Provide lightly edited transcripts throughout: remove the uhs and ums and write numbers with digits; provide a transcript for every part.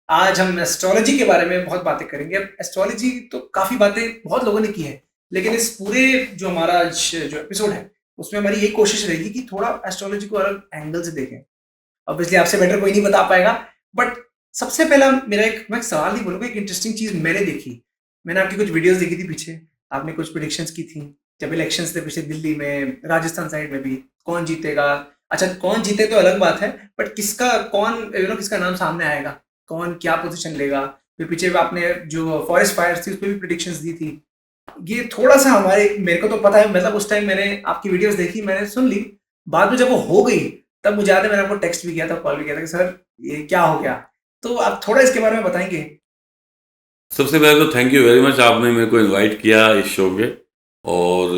आज हम एस्ट्रोलॉजी के बारे में बहुत बातें करेंगे। अब एस्ट्रोलॉजी तो काफ़ी बातें बहुत लोगों ने की है, लेकिन इस पूरे जो हमारा आज जो एपिसोड है, उसमें हमारी यही कोशिश रहेगी कि थोड़ा एस्ट्रोलॉजी को अलग एंगल से देखें। ऑब्वियसली आपसे बेटर कोई नहीं बता पाएगा, बट सबसे पहला मेरा एक मैं एक सवाल नहीं बोलूँगा, एक इंटरेस्टिंग चीज़ मैंने देखी। मैंने आपकी कुछ वीडियोज़ देखी थी पीछे, आपने कुछ प्रेडिक्शंस की थी, जब इलेक्शंस थे पिछले दिल्ली में, राजस्थान साइड में भी, कौन जीतेगा? अच्छा, कौन जीते तो अलग बात है, बट किसका कौन किसका नाम सामने आएगा, कौन क्या पोज़ीशन लेगा? फिर पीछे आपने जो फॉरेस्ट फायर्स थी, उसपे भी प्रेडिक्शंस दी थी। ये थोड़ा-सा हमारे मेरे को तो पता है, मतलब उस टाइम मैंने आपकी वीडियोज़ देखी, मैंने सुन ली। बाद में जब वो हो गई, तब मुझे याद है मैंने आपको टेक्स्ट भी किया था, कॉल भी किया था कि सर ये क्या हो गया? तो आप थोड़ा इसके बारे में बताएँगे? सबसे पहले तो थैंक यू वेरी मच आपने मेरे को इनवाइट किया इस शो पे। और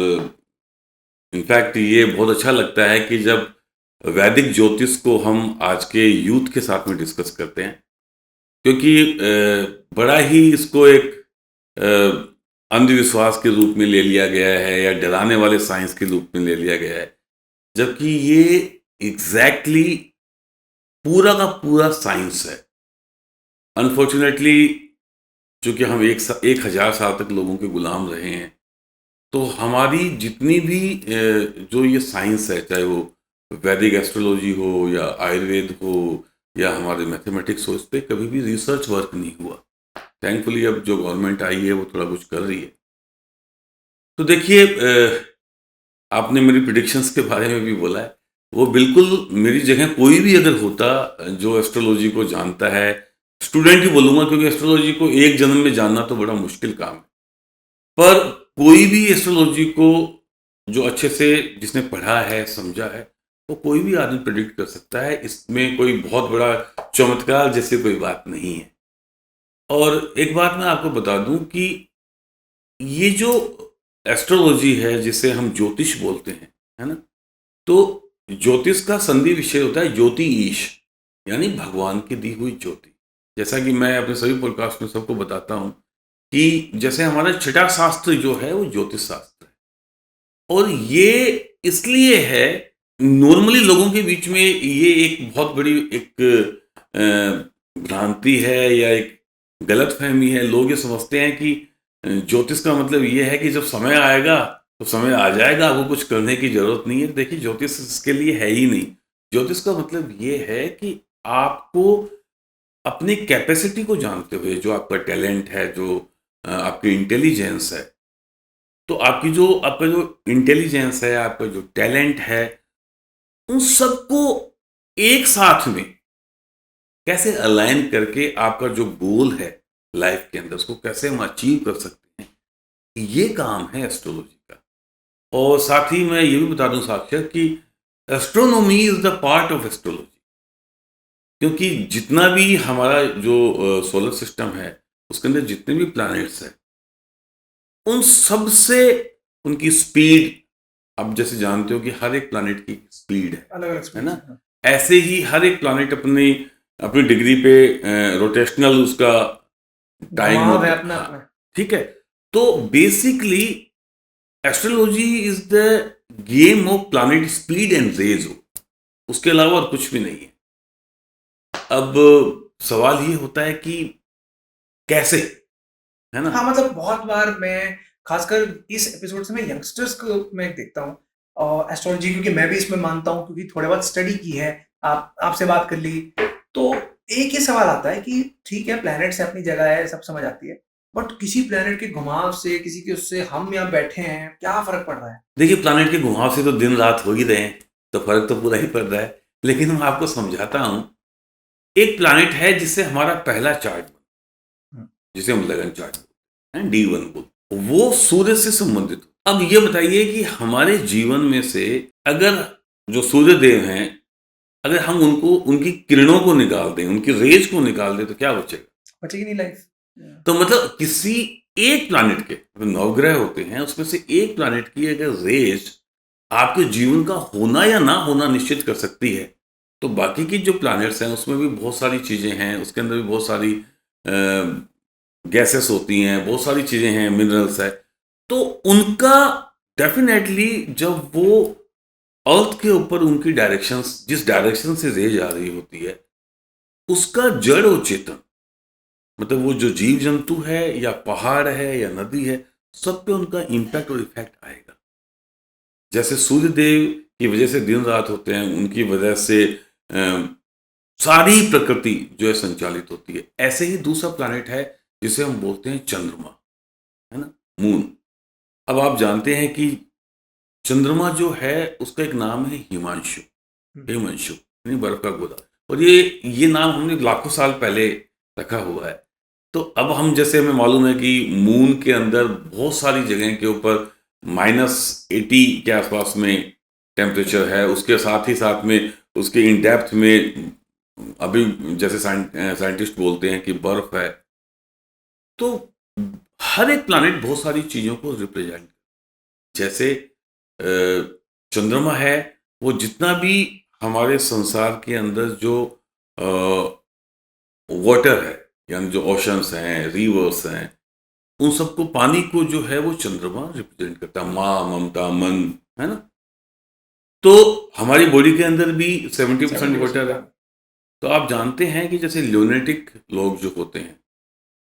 इनफैक्ट ये बहुत अच्छा लगता है कि जब वैदिक ज्योतिष को हम आज के यूथ के साथ में डिस्कस करते हैं, क्योंकि बड़ा ही इसको एक अंधविश्वास के रूप में ले लिया गया है या डराने वाले साइंस के रूप में ले लिया गया है, जबकि ये एग्जैक्टली पूरा का पूरा साइंस है। अनफॉर्चुनेटली चूंकि हम 1000 साल तक लोगों के गुलाम रहे हैं, तो हमारी जितनी भी जो ये साइंस है, चाहे वो वैदिक एस्ट्रोलॉजी हो या आयुर्वेद हो या हमारे मैथमेटिक्स हो, इस पर कभी भी रिसर्च वर्क नहीं हुआ। थैंकफुली अब जो गवर्नमेंट आई है वो थोड़ा कुछ कर रही है। तो देखिए, आपने मेरी प्रिडिक्शंस के बारे में भी बोला है, वो बिल्कुल मेरी जगह कोई भी अगर होता जो एस्ट्रोलॉजी को जानता है, स्टूडेंट ही बोलूँगा क्योंकि एस्ट्रोलॉजी को एक जन्म में जानना तो बड़ा मुश्किल काम है, पर कोई भी एस्ट्रोलॉजी को जो अच्छे से जिसने पढ़ा है समझा है, वो कोई भी आदमी प्रेडिक्ट कर सकता है। इसमें कोई बहुत बड़ा चमत्कार जैसे कोई बात नहीं है। और एक बात मैं आपको बता दूं कि ये जो एस्ट्रोलॉजी है जिसे हम ज्योतिष बोलते हैं, है ना, तो ज्योतिष का संधि विषय होता है ज्योति ईश, यानी भगवान की दी हुई ज्योति। जैसा कि मैं अपने सभी पॉडकास्ट में सबको बताता हूं कि जैसे हमारा छठा शास्त्र जो है वो ज्योतिष शास्त्र है। और ये इसलिए है, नॉर्मली लोगों के बीच में ये एक बहुत बड़ी एक भ्रांति है या एक गलत फहमी है। लोग ये समझते हैं कि ज्योतिष का मतलब ये है कि जब समय आएगा तो समय आ जाएगा, आपको कुछ करने की जरूरत नहीं है। देखिए, ज्योतिष इसके लिए है ही नहीं। ज्योतिष का मतलब ये है कि आपको अपनी कैपेसिटी को जानते हुए, जो आपका टैलेंट है, जो आपकी इंटेलिजेंस है, तो आपका जो इंटेलिजेंस है, आपका जो टैलेंट है, उन सबको एक साथ में कैसे अलाइन करके आपका जो गोल है लाइफ के अंदर, उसको कैसे हम अचीव कर सकते हैं, ये काम है एस्ट्रोलॉजी का। और साथ ही मैं ये भी बता दूं साक्षर कि astronomy is the part of astrology, क्योंकि जितना भी हमारा जो सोलर सिस्टम है, उसके अंदर जितने भी प्लैनेट्स हैं, उन सब से उनकी स्पीड, आप जैसे जानते हो कि हर एक प्लैनेट की स्पीड अलग-अलग है स्पीड ना, से, हाँ। ऐसे ही हर एक प्लैनेट अपनी अपनी डिग्री पे रोटेशनल उसका टाइम घुमाव है होता है। हाँ, अपना-अपना। ठीक है। तो basically astrology is the game of planet speed and rays, उसके अलावा और कुछ भी नहीं है। अब सवाल ये होता है कि कैसे, है ना। हाँ, मतलब बहुत बार मैं खासकर इस एपिसोड से मैं यंगस्टर्स को मैं देखता हूँ और एस्ट्रोलॉजी, क्योंकि मैं भी इसमें मानता हूँ, क्योंकि थोड़ा बहुत स्टडी की है, आप आपसे बात कर ली। तो एक ही सवाल आता है कि ठीक है, प्लैनेट्स अपनी जगह है, सब समझ आती है, बट किसी प्लैनेट के घुमाव से, किसी के उससे हम यहाँ बैठे हैं, क्या फ़र्क पड़ रहा है? देखिए, प्लैनेट के घुमाव से तो दिन रात हो ही रहे हैं, तो फर्क तो पूरा ही पड़ रहा है। लेकिन मैं आपको समझाता हूं। एक प्लैनेट है जिससे हमारा पहला चार्ट, हुँ। जिसे हम लगन चार्ट बोलते हैं, D1 बोलते हैं, वो सूर्य से संबंधित। अब ये बताइए कि हमारे जीवन में से अगर जो सूर्य देव हैं, अगर हम उनको उनकी किरणों को निकाल दें, उनकी रेज को निकाल दें, तो क्या बचेगा? बचेगी नहीं लाइफ। तो मतलब किसी एक प्लैनेट के, नवग्रह होते हैं, उसमें से एक प्लैनेट की अगर रेज आपके जीवन का होना या ना होना निश्चित कर सकती है, तो बाकी की जो प्लैनेट्स हैं उसमें भी बहुत सारी चीजें हैं, उसके अंदर भी बहुत सारी गैसेस होती हैं, बहुत सारी चीजें हैं, मिनरल्स है। तो उनका डेफिनेटली जब वो अर्थ के ऊपर उनकी डायरेक्शंस, जिस डायरेक्शन से रेज आ रही होती है, उसका जड़ और चेतन मतलब वो जो जीव जंतु है या पहाड़ है या नदी है, सब पे उनका इम्पैक्ट और इफेक्ट आएगा। जैसे सूर्य देव की वजह से दिन रात होते हैं, उनकी वजह से सारी प्रकृति जो है संचालित होती है। ऐसे ही दूसरा प्लैनेट है जिसे हम बोलते हैं चंद्रमा, है ना, मून। अब आप जानते हैं कि चंद्रमा जो है उसका एक नाम है हिमांशु, हिमांशु यानी बर्फ का गोला। और ये नाम हमने लाखों साल पहले रखा हुआ है। तो अब हम, जैसे हमें मालूम है कि मून के अंदर बहुत सारी जगह के ऊपर -80 के आसपास में टेम्परेचर है, उसके साथ ही साथ में उसके इन डेप्थ में अभी जैसे साइंटिस्ट बोलते हैं कि बर्फ है। तो हर एक प्लैनेट बहुत सारी चीज़ों को रिप्रेजेंट, जैसे चंद्रमा है, वो जितना भी हमारे संसार के अंदर जो वाटर है, यानी जो ओशंस हैं, रिवर्स हैं, उन सबको, पानी को जो है वो चंद्रमा रिप्रेजेंट करता है। माँ, ममता, मन, है ना। तो हमारी बॉडी के अंदर भी 70% वाटर है। तो आप जानते हैं कि जैसे ल्यूनेटिक लोग जो होते हैं,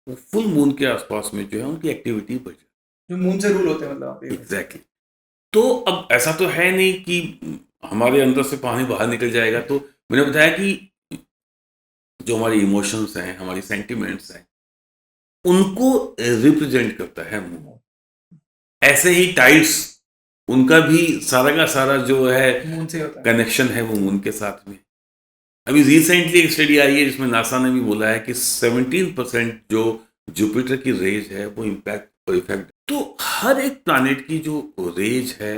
वो फुल मून के आसपास में जो है उनकी एक्टिविटी बढ़ जाती जो मून से रूल होते हैं, मतलब आप है। एग्जैक्टली। तो अब ऐसा तो है नहीं कि हमारे अंदर से पानी बाहर निकल जाएगा। तो मैंने बताया कि जो हमारी इमोशंस हैं, हमारी सेंटिमेंट्स हैं, उनको रिप्रेजेंट करता है मून। ऐसे ही टाइड्स, उनका भी सारा का सारा जो है मून से होता है, कनेक्शन है वो मून के साथ में। अभी रिसेंटली एक स्टडी आई है जिसमें नासा ने भी बोला है कि 17% जो जुपिटर की रेज है वो इम्पैक्ट और इफेक्ट। तो हर एक प्लैनेट की जो रेज है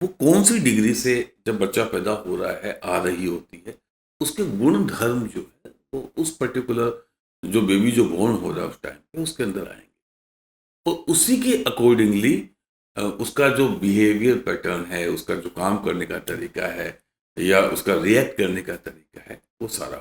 वो कौन सी डिग्री से जब बच्चा पैदा हो रहा है आ रही होती है, उसके गुण धर्म जो है वो उस पर्टिकुलर जो बेबी जो बोर्न हो रहा है उस टाइम पे उसके अंदर आएंगे। और उसी के अकॉर्डिंगली उसका जो बिहेवियर पैटर्न है, उसका जो काम करने का तरीका है या उसका रिएक्ट करने का तरीका है, वो सारा